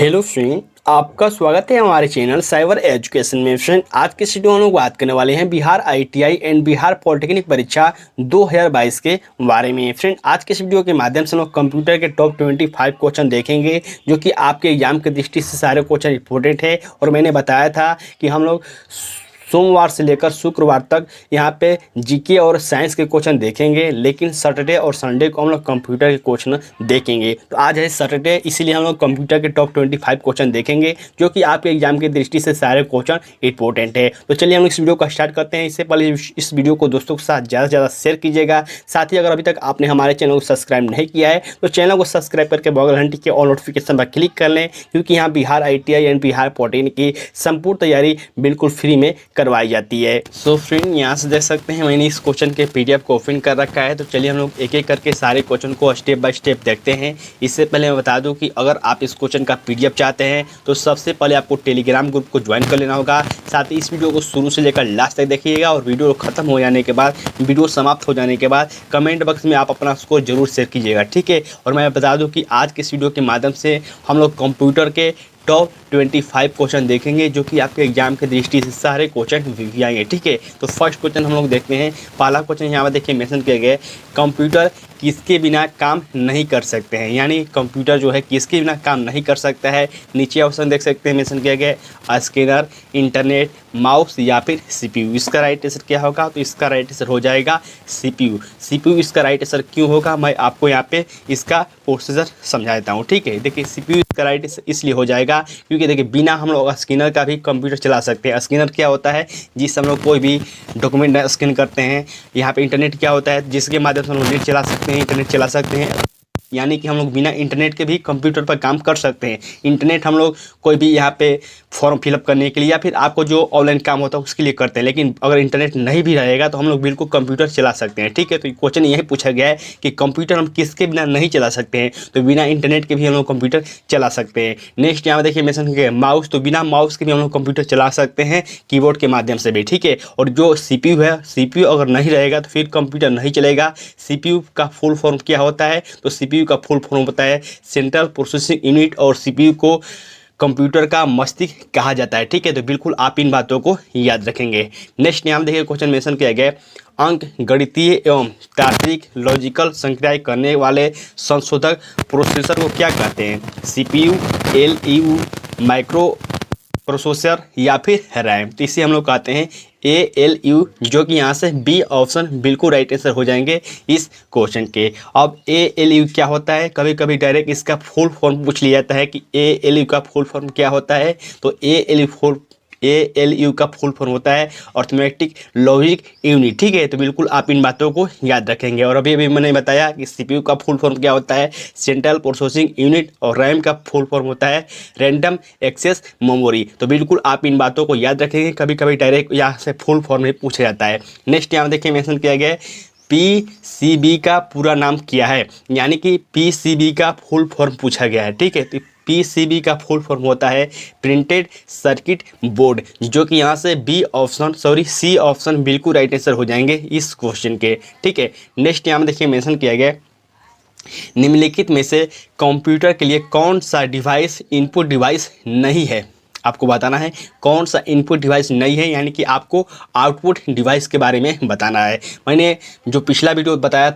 Hello friend, आपका स्वागत है हमारे चैनल साइबर एजुकेशन में। फ्रेंड, आज के वीडियो में हम लोग बात करने वाले हैं Bihar ITI and Bihar polytechnic परीक्षा 2022 के बारे में। फ्रेंड, आज के इस वीडियो के माध्यम से हम लोग कंप्यूटर के टॉप 25 क्वेश्चन देखेंगे, जो कि आपके एग्जाम की दृष्टि से सारे क्वेश्चन इंपॉर्टेंट है। और मैंने बताया था कि हम लोग सोमवार से लेकर शुक्रवार तक यहाँ पे जीके और साइंस के क्वेश्चन देखेंगे, लेकिन सैटरडे और संडे को हम लोग कंप्यूटर के क्वेश्चन देखेंगे। तो आज है सैटरडे, इसीलिए हम लोग कंप्यूटर के टॉप 25 क्वेश्चन देखेंगे, जो कि आपके एग्जाम की दृष्टि से सारे क्वेश्चन इंपॉर्टेंट है। तो चलिए हम इस वीडियो को स्टार्ट करते हैं। इससे पहले इस वीडियो को दोस्तों के साथ ज़्यादा से ज़्यादा शेयर कीजिएगा। साथ ही अगर अभी तक आपने हमारे चैनल को सब्सक्राइब नहीं किया है तो चैनल को सब्सक्राइब करके बगल घंटी के ऑल नोटिफिकेशन पर क्लिक कर लें, क्योंकि यहाँ Bihar ITI and Bihar polytechnic की संपूर्ण तैयारी बिल्कुल फ्री में करवाई जाती है। सो फ्रेंड, यहाँ से देख सकते हैं मैंने इस क्वेश्चन के पीडीएफ को ओपन कर रखा है। तो चलिए हम लोग एक एक करके सारे क्वेश्चन को स्टेप बाय स्टेप देखते हैं। इससे पहले मैं बता दूं कि अगर आप इस क्वेश्चन का पीडीएफ चाहते हैं तो सबसे पहले आपको टेलीग्राम ग्रुप को ज्वाइन कर लेना होगा। साथ ही इस वीडियो को शुरू से लेकर लास्ट तक देखिएगा, और वीडियो खत्म हो जाने के बाद, वीडियो समाप्त हो जाने के बाद कमेंट बॉक्स में आप अपना स्कोर जरूर शेयर कीजिएगा, ठीक है। और मैं बता दूँ कि आज के इस वीडियो के माध्यम से हम लोग कंप्यूटर के टॉप 25 क्वेश्चन देखेंगे, जो कि आपके एग्जाम की दृष्टि से सारे क्वेश्चन भी आएंगे, ठीक है। तो फर्स्ट क्वेश्चन हम लोग देखते हैं। पहला क्वेश्चन यहाँ पर देखिए मेंशन किया गया है, कंप्यूटर किसके बिना काम नहीं कर सकते हैं। यानी कंप्यूटर जो है किसके बिना काम नहीं कर सकता है। नीचे ऑप्शन देख सकते हैं मेंशन किया गया है, स्कैनर, इंटरनेट, माउस या फिर सीपीयू। इसका राइट आंसर क्या होगा? तो इसका राइट आंसर हो जाएगा सीपीयू। सीपीयू इसका राइट आंसर क्यों होगा, मैं आपको यहाँ पे इसका प्रोसीजर समझा देता हूँ, ठीक है। देखिए सीपीयू इसका राइट आंसर इसलिए हो जाएगा क्योंकि देखिए बिना हम लोग स्कैनर का भी कंप्यूटर चला सकते हैं। स्कैनर क्या होता है? जिससे हम लोग कोई भी डॉक्यूमेंट स्कैन करते हैं। यहाँ पे इंटरनेट क्या होता है? जिसके माध्यम से हम लोग नेट चला सकते हैं, इंटरनेट चला सकते हैं। यानी कि हम लोग बिना इंटरनेट के भी कंप्यूटर पर काम कर सकते हैं। इंटरनेट हम लोग कोई भी यहाँ पे फॉर्म फिलअप करने के लिए या फिर आपको जो ऑनलाइन काम होता है उसके लिए करते हैं, लेकिन अगर इंटरनेट नहीं भी रहेगा तो हम लोग बिल्कुल कंप्यूटर चला सकते हैं, ठीक है। तो क्वेश्चन यही पूछा गया है कि कंप्यूटर हम किसके बिना नहीं चला सकते हैं। तो बिना इंटरनेट के भी हम लोग कंप्यूटर चला सकते हैं। नेक्स्ट यहाँ देखिए मेंशन किया है माउस। तो बिना माउस के भी हम लोग कंप्यूटर चला सकते हैं, कीबोर्ड के माध्यम से भी, ठीक है। और जो सीपीयू है, सीपीयू अगर नहीं रहेगा तो फिर कंप्यूटर नहीं चलेगा। सीपीयू का फुल फॉर्म क्या होता है? तो सीपीयू का फुल फॉर्म होता है सेंट्रल प्रोसेसिंग यूनिट, और सीपीयू को कंप्यूटर का मस्तिष्क कहा जाता है, ठीक है। तो बिल्कुल आप इन बातों को याद रखेंगे। नेक्स्ट यहाँ देखिए क्वेश्चन मेंशन किया गया है, अंक गणितीय एवं तार्किक लॉजिकल संक्रियाएं करने वाले संशोधक प्रोसेसर को क्या कहते हैं? सीपीयू, एलयू, माइक्रो प्रोसेसर या फिर रैम। तो इसे हम लोग कहते हैं ALU, जो कि यहाँ से बी ऑप्शन बिल्कुल राइट आंसर हो जाएंगे इस क्वेश्चन के। अब ALU क्या होता है? कभी कभी डायरेक्ट इसका फुल फॉर्म पूछ लिया जाता है कि ALU का फुल फॉर्म क्या होता है। तो ALU का फुल फॉर्म होता है अर्थमेटिक लॉजिक यूनिट, ठीक है। तो बिल्कुल आप इन बातों को याद रखेंगे। और अभी मैंने बताया कि सीपीयू का फुल फॉर्म क्या होता है? सेंट्रल प्रोसेसिंग यूनिट, और रैम का फुल फॉर्म होता है रैंडम एक्सेस मेमोरी। तो बिल्कुल आप इन बातों को याद रखेंगे, कभी कभी डायरेक्ट यहाँ से फुल फॉर्म ही पूछा जाता है। नेक्स्ट यहाँ देखिए मेंशन किया गया है, PCB का पूरा नाम क्या है। यानी कि PCB का फुल फॉर्म पूछा गया है, ठीक है। तो PCB का फुल फॉर्म होता है प्रिंटेड सर्किट बोर्ड, जो कि यहाँ से C ऑप्शन बिल्कुल राइट आंसर हो जाएंगे इस क्वेश्चन के, ठीक है। नेक्स्ट यहाँ में देखिए मेंशन किया गया, निम्नलिखित में से कंप्यूटर के लिए कौन सा डिवाइस इनपुट डिवाइस नहीं है। आपको बताना है कौन सा इनपुट डिवाइस नहीं है, यानी कि आपको आउटपुट डिवाइस के बारे में बताना है। मैंने जो पिछला वीडियो बनाया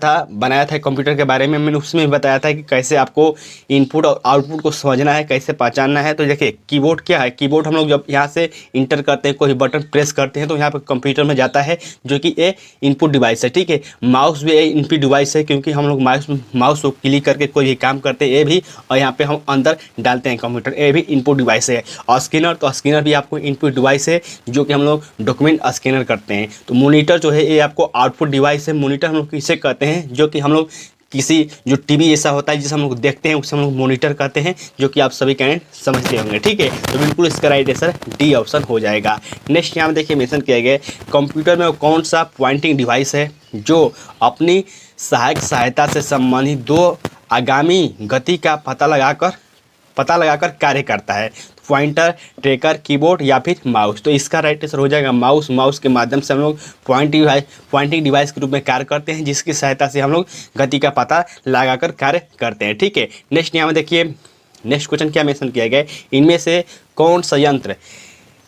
था कंप्यूटर के बारे में, मैंने उसमें बताया था कि कैसे आपको इनपुट और आउटपुट को समझना है, कैसे पहचानना है। तो देखिए कीबोर्ड क्या है? कीबोर्ड हम लोग जब यहाँ से इंटर करते हैं, कोई बटन प्रेस करते हैं तो यहाँ पर कंप्यूटर में जाता है, जो कि ये इनपुट डिवाइस है, ठीक है। माउस भी इनपुट डिवाइस है, क्योंकि हम लोग माउस को क्लिक करके कोई भी काम करते हैं, ये भी, और यहाँ पे हम अंदर डालते हैं कंप्यूटर, ये भी इनपुट डिवाइस है। और तो स्कैनर भी आपको इनपुट डिवाइस है, जो कि हम लोग डॉक्यूमेंट स्कैनर करते हैं। तो मॉनिटर जो है ये आपको आउटपुट डिवाइस है। मॉनिटर हम लोग किसे कहते हैं? जो कि हम लोग किसी जो टीवी ऐसा होता है जिसे हम लोग देखते हैं उसे हम लोग मॉनिटर कहते हैं, जो कि आप सभी कैंडिडेट समझते होंगे, ठीक है। तो बिल्कुल इसका राइट आंसर डी ऑप्शन हो जाएगा। नेक्स्ट यहाँ देखिए मेंशन किया गया, कंप्यूटर में कौन सा पॉइंटिंग डिवाइस है जो अपनी सहायता से संबंधित दो आगामी गति का पता लगाकर कार्य करता है? पॉइंटर, ट्रैकर, कीबोर्ड या फिर माउस। तो इसका राइट आंसर हो जाएगा माउस। माउस के माध्यम से हम लोग पॉइंटिंग डिवाइस के रूप में कार्य करते हैं, जिसकी सहायता से हम लोग गति का पता लगाकर कार्य करते हैं, ठीक है। नेक्स्ट यहाँ में देखिए नेक्स्ट क्वेश्चन क्या मेंशन किया गया है, इनमें से कौन सा यंत्र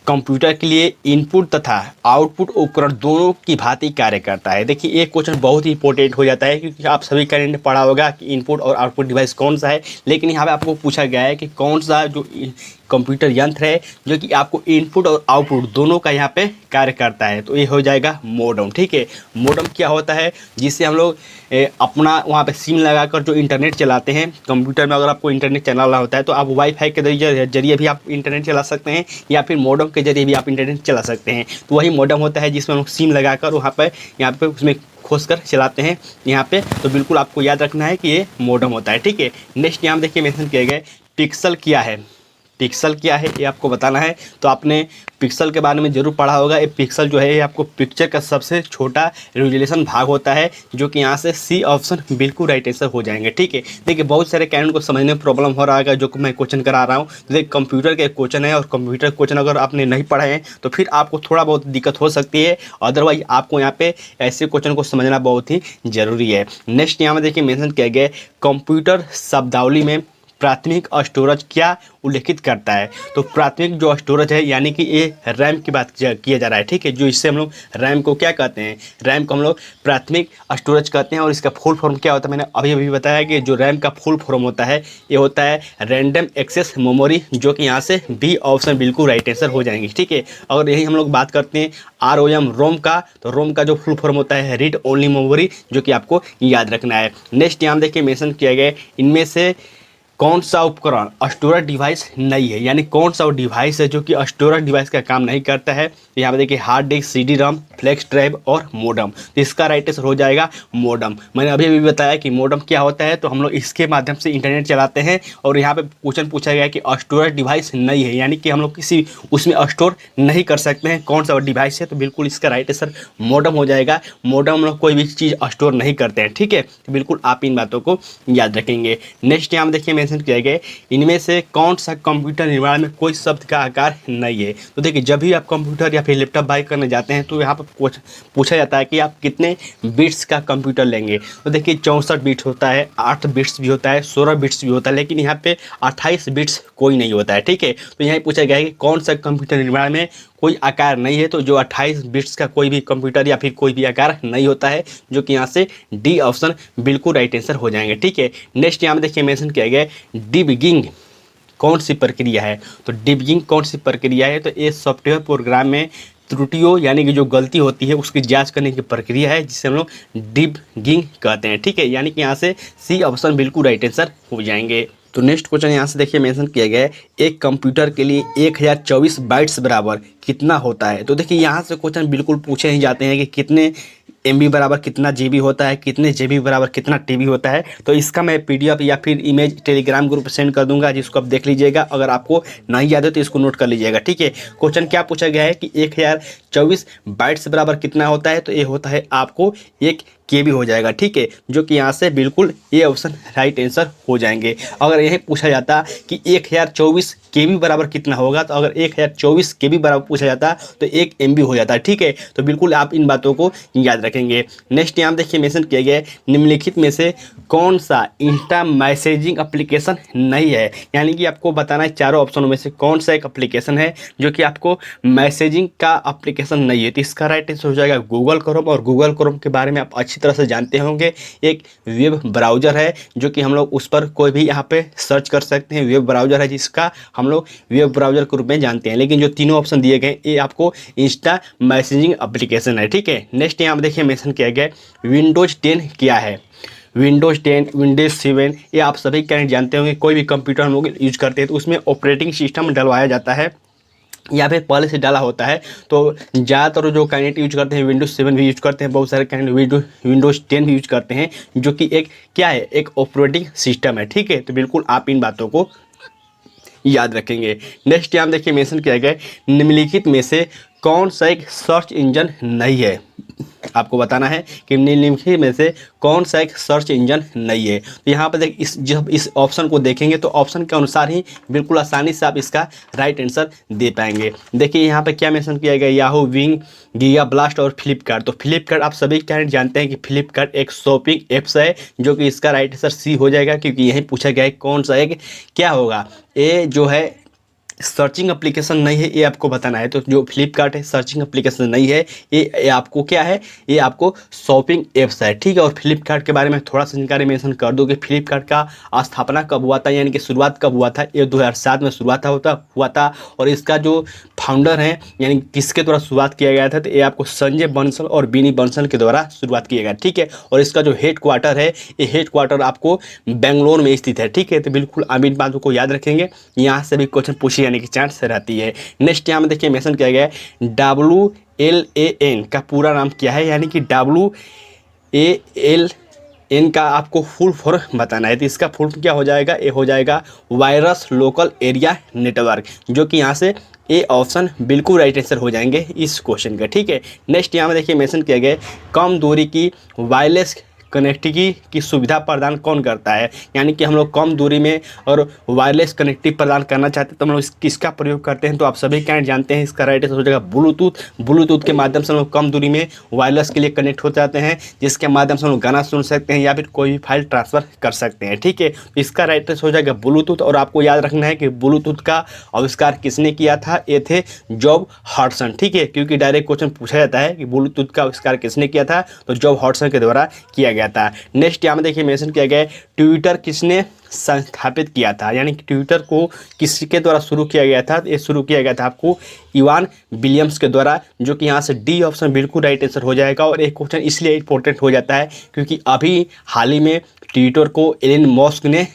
कंप्यूटर के लिए इनपुट तथा आउटपुट उपकरण दोनों की भांति कार्य करता है। देखिए ये क्वेश्चन बहुत ही इंपॉर्टेंट हो जाता है, क्योंकि आप सभी कैंडिडेट ने पढ़ा होगा कि इनपुट और आउटपुट डिवाइस कौन सा है, लेकिन यहाँ पे आपको पूछा गया है कि कौन सा जो कंप्यूटर यंत्र है जो कि आपको इनपुट और आउटपुट दोनों का यहाँ पे कार्य करता है। तो ये हो जाएगा मोडेम। ठीक है, मोडेम क्या होता है, जिससे हम लोग अपना वहाँ पे सिम लगाकर जो इंटरनेट चलाते हैं कंप्यूटर में, अगर आपको इंटरनेट चलाना होता है तो आप वाईफाई के जरिए भी आप इंटरनेट चला सकते हैं, या फिर मोडेम के जरिए भी आप इंटरनेट चला सकते हैं। तो वही मोडेम होता है जिसमें हम लोग सिम लगाकर वहाँ पर यहाँ पे उसमें खोस कर चलाते हैं यहाँ पे। तो बिल्कुल आपको याद रखना है कि ये मोडेम होता है। ठीक है, नेक्स्ट यहाँ देखिए मेंशन किया गया है पिक्सल क्या है। पिक्सल क्या है ये आपको बताना है। तो आपने पिक्सल के बारे में ज़रूर पढ़ा होगा। ये पिक्सल जो है ये आपको पिक्चर का सबसे छोटा रेजोल्यूशन भाग होता है, जो कि यहाँ से सी ऑप्शन बिल्कुल राइट आंसर हो जाएंगे। ठीक है, देखिए बहुत सारे कैंडिडेट को समझने में प्रॉब्लम हो रहा है जो कि मैं क्वेश्चन करा रहा हूँ। तो देखिए कंप्यूटर के क्वेश्चन है, और कंप्यूटर क्वेश्चन अगर आपने नहीं पढ़े हैं तो फिर आपको थोड़ा बहुत दिक्कत हो सकती है, अदरवाइज आपको यहाँ पे ऐसे क्वेश्चन को समझना बहुत ही ज़रूरी है। नेक्स्ट यहाँ में देखिए मेंशन किया गया है कंप्यूटर शब्दावली में प्राथमिक स्टोरेज क्या उल्लेखित करता है। तो प्राथमिक जो स्टोरेज है यानी कि ये रैम की बात किया जा रहा है। ठीक है, जो इससे हम लोग रैम को क्या कहते हैं, रैम को हम लोग प्राथमिक स्टोरेज कहते हैं। और इसका फुल फॉर्म क्या होता है, मैंने अभी बताया कि जो रैम का फुल फॉर्म होता है ये होता है रैंडम एक्सेस मेमोरी, जो कि यहाँ से बी ऑप्शन बिल्कुल राइट आंसर हो जाएंगे। ठीक है, अगर यही हम लोग बात करते हैं ROM रोम का, तो रोम का जो फुल फॉर्म होता है रीड ओनली मेमोरी, जो कि आपको याद रखना है। नेक्स्ट यहाँ देखिए मेंशन किया गया है इनमें से कौन सा उपकरण स्टोरेज डिवाइस नहीं है, यानी कौन सा वो डिवाइस है जो कि स्टोरेज डिवाइस का काम नहीं करता है। तो यहाँ पे देखिए hard disk, CD-ROM, flash drive और मोडेम। तो इसका राइट आंसर हो जाएगा मोडेम। मैंने अभी बताया कि मोडेम क्या होता है, तो हम लोग इसके माध्यम से इंटरनेट चलाते हैं। और यहाँ पे क्वेश्चन पूछा गया है कि स्टोरेज डिवाइस नहीं है, यानी कि हम लोग किसी उसमें स्टोर नहीं कर सकते हैं, कौन सा वो डिवाइस है। तो बिल्कुल इसका राइट आंसर मोडेम हो जाएगा। मोडेम हम लोग कोई भी चीज़ स्टोर नहीं करते हैं। ठीक है, तो बिल्कुल आप इन बातों को याद रखेंगे। नेक्स्ट यहाँ देखिए किया गया इनमें से कौन सा कंप्यूटर निर्माण में कोई शब्द का आकार नहीं है। तो देखिए जब भी आप कंप्यूटर या फिर लैपटॉप बाय करने जाते हैं तो यहाँ पर पूछा जाता है कि आप कितने बिट्स का कंप्यूटर लेंगे। तो देखिए 64 बिट्स होता है, 8 बिट्स भी होता है, 16 बिट्स भी होता है, लेकिन यहाँ पे 28 बिट्स कोई नहीं होता है। ठीक है, तो यहाँ पूछा गया है कि कौन सा कंप्यूटर निर्माण में कोई आकार नहीं है। तो जो 28 बिट्स का कोई भी कंप्यूटर या फिर कोई भी आकार नहीं होता है, जो कि यहाँ से डी ऑप्शन बिल्कुल राइट आंसर हो जाएंगे। ठीक है, नेक्स्ट यहाँ में देखिए मेंशन किया गया है डिबगिंग कौन सी प्रक्रिया है। तो डिबगिंग कौन सी प्रक्रिया है, तो ये सॉफ्टवेयर प्रोग्राम में त्रुटियों यानी कि जो गलती होती है उसकी जांच करने की प्रक्रिया है, जिसे हम लोग डिबगिंग कहते हैं। ठीक है, यानी कि यहाँ से सी ऑप्शन बिल्कुल राइट आंसर हो जाएंगे। तो नेक्स्ट क्वेश्चन यहाँ से देखिए मेंशन किया गया है एक कंप्यूटर के लिए 1024 बाइट्स बराबर कितना होता है। तो देखिए यहाँ से क्वेश्चन बिल्कुल पूछे ही जाते हैं कि कितने MB बराबर कितना GB होता है, कितने GB बराबर कितना TB होता है। तो इसका मैं PDF या फिर इमेज टेलीग्राम ग्रुप पर सेंड कर दूंगा, जिसको आप देख लीजिएगा। अगर आपको नहीं याद है तो इसको नोट कर लीजिएगा। ठीक है, क्वेश्चन क्या पूछा गया है कि 1024 बाइट्स बराबर कितना होता है। तो ये होता है आपको 1 KB हो जाएगा। ठीक है, जो कि यहाँ से बिल्कुल ये ऑप्शन राइट आंसर हो जाएंगे। अगर यही पूछा जाता कि 1024 KB बराबर कितना होगा, तो अगर 1024 KB बराबर पूछा जाता तो 1 MB हो जाता है। ठीक है, तो बिल्कुल आप इन बातों को याद रखेंगे। नेक्स्ट यहाँ देखिए मेंशन किया गया है निम्नलिखित में से कौन सा इंस्टा मैसेजिंग एप्लीकेशन नहीं है, यानी कि आपको बताना है चारों ऑप्शनों में से कौन सा एक एप्लीकेशन है जो कि आपको मैसेजिंग का एप्लीकेशन नहीं है। तो इसका राइट आंसर हो जाएगा गूगल क्रोम। और गूगल क्रोम के बारे में आप अच्छी तरह से जानते होंगे, एक वेब ब्राउज़र है जो कि हम लोग उस पर कोई भी यहाँ पे सर्च कर सकते हैं। वेब ब्राउज़र है जिसका हम लोग वेब ब्राउज़र के रूप में जानते हैं, लेकिन जो तीनों ऑप्शन दिए गए ये आपको इंस्टा मैसेजिंग एप्लीकेशन है। ठीक है, नेक्स्ट यहाँ देखिए मेंशन किया गया विंडोज़ 10 क्या है। विंडोज़ 10, विंडोज़ 7 ये आप सभी कैंडिडेट जानते होंगे। कोई भी कंप्यूटर हम लोग यूज करते हैं तो उसमें ऑपरेटिंग सिस्टम डलवाया जाता है या फिर पहले से डाला होता है। तो ज़्यादातर जो कैंडिडेट यूज करते हैं विंडोज़ 7 भी यूज करते हैं, बहुत सारे कैंडिडेट विंडोज़ 10 भी यूज करते हैं, जो कि एक क्या है, एक ऑपरेटिंग सिस्टम है। ठीक है, तो बिल्कुल आप इन बातों को याद रखेंगे। नेक्स्ट यहाँ देखिए मेंशन किया गया निम्नलिखित में से कौन सा एक सर्च इंजन नहीं है। आपको बताना है कि निम्नलिखित में से कौन सा एक सर्च इंजन नहीं है। तो यहाँ पर देख जब इस ऑप्शन को देखेंगे तो ऑप्शन के अनुसार ही बिल्कुल आसानी से आप इसका राइट आंसर दे पाएंगे। देखिए यहाँ पे क्या मेंशन किया गया, याहू, विंग, गीगा ब्लास्ट और फ्लिपकार्ट। तो फ्लिपकार्ट आप सभी कैंडिडेट जानते हैं कि फ्लिपकार्ट एक शॉपिंग एप्स है, जो कि इसका राइट आंसर सी हो जाएगा, क्योंकि यही पूछा गया है कौन सा एक क्या होगा। ये जो है सर्चिंग एप्लीकेशन नहीं है, ये आपको बताना है। तो जो फ्लिपकार्ट है सर्चिंग एप्लीकेशन नहीं है, ये आपको क्या है, ये आपको शॉपिंग एप्स है, ठीक है। और फ्लिपकार्ट के बारे में थोड़ा सा जानकारी मेंशन कर दूँ कि फ्लिपकार्ट का स्थापना कब हुआ था, यानी कि शुरुआत कब हुआ था। ये 2007 में शुरुआत हुआ था। और इसका जो फाउंडर है, यानी किसके द्वारा शुरुआत किया गया था, तो ये आपको संजय बंसल और बिनी बंसल के द्वारा शुरुआत किया गया, ठीक है। और इसका जो हेड क्वार्टर है, ये हेड क्वार्टर आपको बेंगलोर में स्थित है, ठीक है। तो बिल्कुल आप इन बातों को याद रखेंगे, यहाँ से भी क्वेश्चन पूछे जाने की चांस रहती है। नेक्स्ट यहाँ में देखिए मेंशन किया गया है WLAN का पूरा नाम क्या है, यानी कि WLAN का आपको फुल फॉर्म बताना है। तो इसका फुल क्या हो जाएगा, ये हो जाएगा वायरस लोकल एरिया नेटवर्क, जो कि यहाँ से ए ऑप्शन बिल्कुल राइट आंसर हो जाएंगे इस क्वेश्चन का, ठीक है। नेक्स्ट यहाँ में देखिए मेंशन किया गया है कम दूरी की वायरलेस कनेक्टिविटी की सुविधा प्रदान कौन करता है, यानी कि हम लोग कम दूरी में और वायरलेस कनेक्टिविटी प्रदान करना चाहते हैं तो हम लोग किसका प्रयोग करते हैं। तो आप सभी कैंडिडेट जानते हैं इसका राइट आंसर हो जाएगा ब्लूटूथ के माध्यम से हम लोग कम दूरी में वायरलेस के लिए कनेक्ट हो जाते हैं, जिसके माध्यम से हम लोग गाना सुन सकते हैं या फिर कोई भी फाइल ट्रांसफ़र कर सकते हैं, ठीक है। इसका राइट आंसर हो जाएगा ब्लूटूथ। और आपको याद रखना है कि ब्लूटूथ का आविष्कार किसने किया था, ये थे जॉब हॉटसन, ठीक है। क्योंकि डायरेक्ट क्वेश्चन पूछा जाता है कि ब्लूटूथ का आविष्कार किसने किया था, तो जॉब हॉटसन के द्वारा किया गया था। नेक्स्ट यहाँ में देखिए मेंशन किया गया है ट्विटर किसने संस्थापित किया था, यानी कि ट्विटर को किसके द्वारा शुरू किया गया था। ये शुरू किया गया था आपको इवान विलियम्स के द्वारा, जो कि यहाँ से डी ऑप्शन बिल्कुल राइट आंसर हो जाएगा। और एक क्वेश्चन इसलिए इंपॉर्टेंट हो जाता है क्योंकि अभी हाल ही में ट्विटर को एलन मस्क ने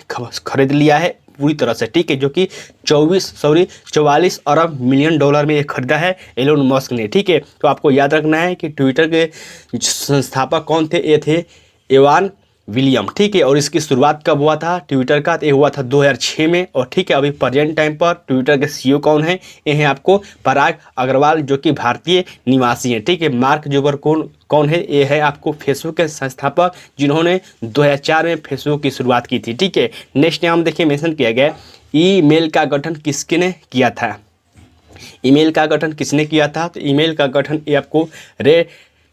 खरीद लिया है पूरी तरह से, ठीक है, जो कि 44 अरब मिलियन डॉलर में ये खरीदा है एलन मस्क ने, ठीक है। तो आपको याद रखना है कि ट्विटर के संस्थापक कौन थे, ये थे इवान विलियम, ठीक है। और इसकी शुरुआत कब हुआ था ट्विटर का, तो ये हुआ था 2006 में। और ठीक है, अभी प्रेजेंट टाइम पर ट्विटर के सीईओ कौन है, ये हैं आपको पराग अग्रवाल, जो कि भारतीय निवासी हैं, ठीक है। मार्क जुकरबर्ग कौन है, ये है आपको फेसबुक के संस्थापक, जिन्होंने 2004 में फेसबुक की शुरुआत की थी, ठीक है। नेक्स्ट यहाँ देखिए मेंशन किया गया ईमेल का गठन किसने किया था। ईमेल का गठन किसने किया था, तो ईमेल का गठन ये आपको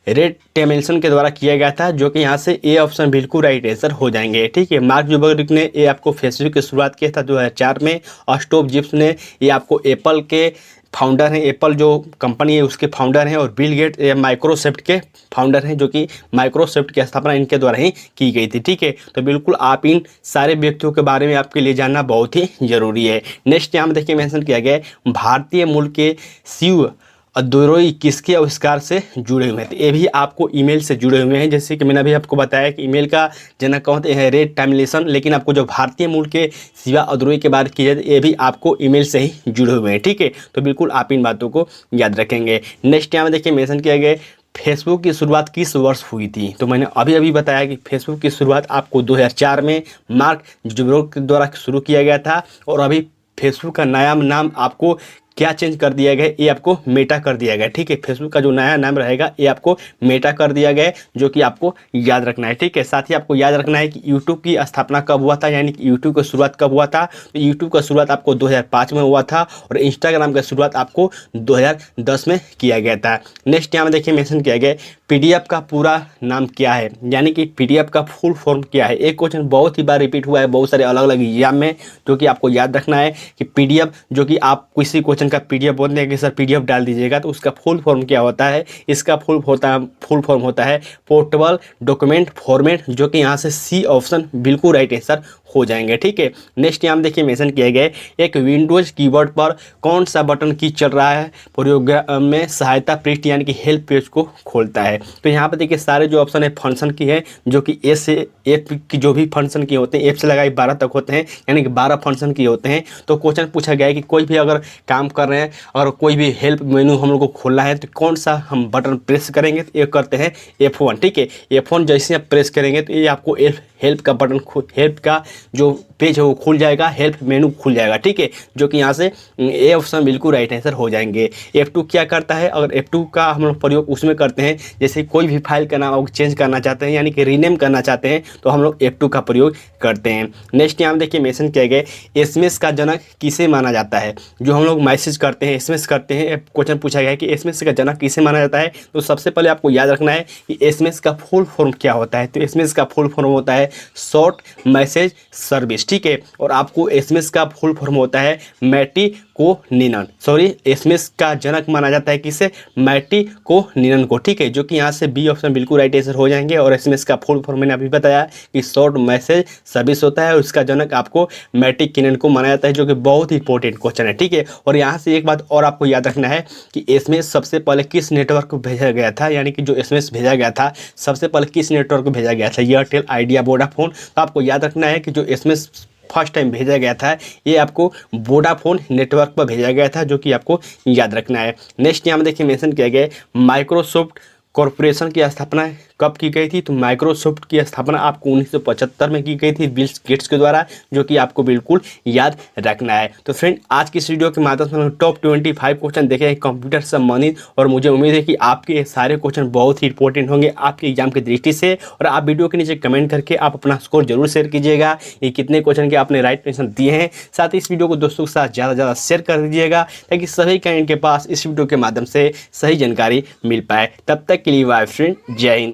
रेड टेमिल्सन के द्वारा किया गया था, जो कि यहाँ से ए ऑप्शन बिल्कुल राइट आंसर हो जाएंगे, ठीक है। मार्क जुकरबर्ग ने ये आपको फेसबुक की शुरुआत किया था 2004 में। और स्टीव जॉब्स ने ये आपको एप्पल के फाउंडर हैं, एप्पल जो कंपनी है उसके फाउंडर हैं। और बिल गेट्स ये माइक्रोसॉफ्ट के फाउंडर हैं, जो कि माइक्रोसॉफ्ट की स्थापना इनके द्वारा ही की गई थी, ठीक है। तो बिल्कुल आप इन सारे व्यक्तियों के बारे में आपके लिए जानना बहुत ही जरूरी है। नेक्स्ट यहाँ में देखिए मेंशन किया गया है भारतीय मूल के शिव अद्वैरोई किसके आविष्कार से जुड़े हुए हैं, तो ये भी आपको ईमेल से जुड़े हुए हैं। जैसे कि मैंने अभी आपको बताया कि ईमेल का जनक कौन है, रेड टेमिल्सन, लेकिन आपको जो भारतीय मूल के शिवा अद्वैरोई के बारे की जाए, ये भी आपको ईमेल से ही जुड़े हुए हैं, ठीक है। तो बिल्कुल आप इन बातों को याद रखेंगे। नेक्स्ट यहाँ में देखिए मेंशन किया गया फेसबुक की शुरुआत किस वर्ष हुई थी, तो मैंने अभी बताया कि फेसबुक की शुरुआत आपको 2004 में मार्क जुकरबर्ग के द्वारा शुरू किया गया था। और अभी फेसबुक का नया नाम आपको क्या चेंज कर दिया गया, ये आपको मेटा कर दिया गया, ठीक है। फेसबुक का जो नया नाम रहेगा ये आपको मेटा कर दिया गया है, जो कि आपको याद रखना है, ठीक है। साथ ही आपको याद रखना है कि यूट्यूब की स्थापना कब हुआ था, यानी कि यूट्यूब की शुरुआत कब हुआ था। तो यूट्यूब का शुरुआत आपको 2005 में हुआ था। और इंस्टाग्राम का शुरुआत आपको 2010 में किया गया था। नेक्स्ट यहाँ में देखिए मेंशन किया गया PDF का पूरा नाम क्या है, यानी कि PDF का फुल फॉर्म क्या है। एक क्वेश्चन बहुत ही बार रिपीट हुआ है बहुत सारे अलग अलग एग्जाम में, जो कि आपको याद रखना है कि PDF, जो कि आप किसी क्वेश्चन का PDF बोलते हैं कि सर PDF डाल दीजिएगा, तो उसका फुल फॉर्म क्या होता है। इसका फुल फॉर्म होता है पोर्टेबल डॉक्यूमेंट फॉर्मेट, जो कि यहाँ से सी ऑप्शन बिल्कुल राइट आंसर हो जाएंगे, ठीक है। नेक्स्ट यहाँ देखिए मेंशन किया गया है एक विंडोज कीबोर्ड पर कौन सा बटन की चल रहा है प्रोग्राम में सहायता पृष्ठ, यानी कि हेल्प पेज को खोलता है। तो यहाँ पर देखिए सारे जो ऑप्शन है फंक्शन की है, जो कि ए से एफ की जो भी फंक्शन की होते हैं, एफ से लगाई 12 तक होते हैं, यानी कि 12 फंक्शन की होते हैं। तो क्वेश्चन पूछा गया है कि कोई भी अगर काम कर रहे हैं और कोई भी हेल्प मेनू हम लोग को खोलना है, तो कौन सा हम बटन प्रेस करेंगे, तो ये करते हैं F1, ठीक है। F1 जैसे आप प्रेस करेंगे तो ये आपको हेल्प का बटन हेल्प का जो पेज है वो खुल जाएगा, हेल्प मेनू खुल जाएगा, ठीक है, जो कि यहाँ से ए ऑप्शन बिल्कुल राइट आंसर हो जाएंगे। F2 क्या करता है, अगर F2 का हम लोग प्रयोग उसमें करते हैं जैसे कोई भी फाइल का नाम चेंज करना चाहते हैं यानी कि रीनेम करना चाहते हैं तो हम लोग F2 का प्रयोग करते हैं। नेक्स्ट यहाँ देखिए मेंशन किया गया एसएमएस का जनक किसे माना जाता है। जो हम लोग मैसेज करते हैं, एसएमएस करते हैं, क्वेश्चन पूछा गया है कि एसएमएस का जनक किसे माना जाता है, तो सबसे पहले आपको याद रखना है कि एसएमएस का फुल फॉर्म क्या होता है। तो एसएमएस का फुल फॉर्म होता है शॉर्ट मैसेज सर्विस, ठीक है, और आपको एसएमएस का फुल फॉर्म होता है मैटी को निनन, सॉरी एसएमएस का जनक माना जाता है किसे, मैटी को निनन को, ठीक है, जो कि यहाँ से बी ऑप्शन बिल्कुल राइट आंसर हो जाएंगे। और एसएमएस का फुल फॉर्म मैंने अभी बताया कि शॉर्ट मैसेज सर्विस होता है और उसका जनक आपको मैटी किनन को माना जाता है, जो कि बहुत ही इंपॉर्टेंट क्वेश्चन है, ठीक है। और यहाँ से एक बात और आपको याद रखना है कि एसएमएस सबसे पहले किस नेटवर्क को भेजा गया था, यानी कि जो एसएमएस भेजा गया था सबसे पहले किस नेटवर्क को भेजा गया था, एयरटेल, आइडिया, वोडाफोन। तो आपको याद रखना है कि जो एसएमएस फर्स्ट टाइम भेजा गया था ये आपको वोडाफोन नेटवर्क पर भेजा गया था, जो कि आपको याद रखना है। नेक्स्ट यहाँ में देखिए मेंशन किया गया माइक्रोसॉफ्ट कॉरपोरेशन की स्थापना कब की गई थी, तो माइक्रोसॉफ्ट की स्थापना आपको 1975 में की गई थी बिल गेट्स के द्वारा, जो कि आपको बिल्कुल याद रखना है। तो फ्रेंड आज की इस वीडियो के माध्यम से हम टॉप 25 क्वेश्चन देखे हैं कंप्यूटर से संबंधित, और मुझे उम्मीद है कि आपके ये सारे क्वेश्चन बहुत ही इंपॉर्टेंट होंगे आपके एग्जाम की दृष्टि से। और आप वीडियो के नीचे कमेंट करके आप अपना स्कोर जरूर शेयर कीजिएगा, ये कितने क्वेश्चन के आपने राइट आंसर दिए हैं। साथ ही इस वीडियो को दोस्तों के साथ ज़्यादा से ज़्यादा शेयर कर दीजिएगा ताकि सभी कैंडिडेट के पास इस वीडियो के माध्यम से सही जानकारी मिल पाए। तब तक के लिए बाय फ्रेंड, जय हिंद।